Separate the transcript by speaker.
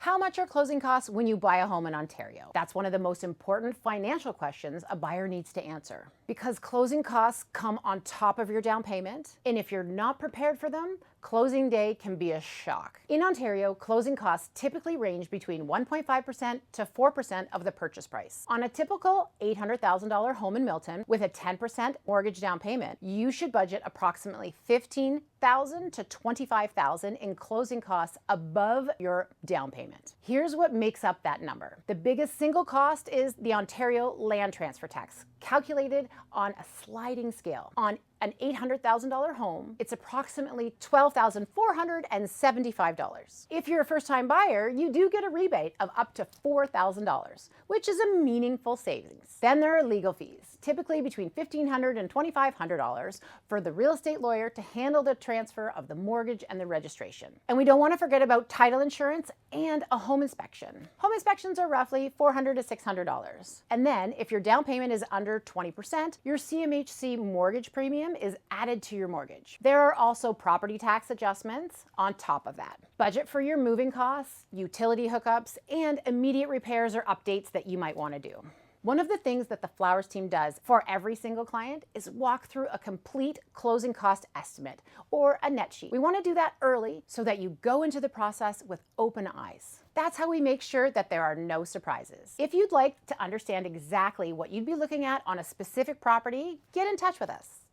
Speaker 1: How much are closing costs when you buy a home in Ontario? That's one of the most important financial questions a buyer needs to answer, because closing costs come on top of your down payment, and if you're not prepared for them, closing day can be a shock. In Ontario, closing costs typically range between 1.5% to 4% of the purchase price. On a typical $800,000 home in Milton with a 10% mortgage down payment, you should budget approximately $15,000 to $25,000 in closing costs above your down payment. Here's what makes up that number. The biggest single cost is the Ontario land transfer tax, calculated on a sliding scale. On an $800,000 home, it's approximately $12,475. If you're a first-time buyer, you do get a rebate of up to $4,000, which is a meaningful savings. Then there are legal fees, typically between $1,500 and $2,500 for the real estate lawyer to handle the transfer of the mortgage and the registration. And we don't want to forget about title insurance and a home inspection. Home inspections are roughly $400 to $600. And then if your down payment is under 20%, your CMHC mortgage premium is added to your mortgage. There are also property tax adjustments on top of that. Budget for your moving costs, utility hookups, and immediate repairs or updates that you might want to do. One of the things that the Flowers team does for every single client is walk through a complete closing cost estimate or a net sheet. We want to do that early so that you go into the process with open eyes. That's how we make sure that there are no surprises. If you'd like to understand exactly what you'd be looking at on a specific property, get in touch with us.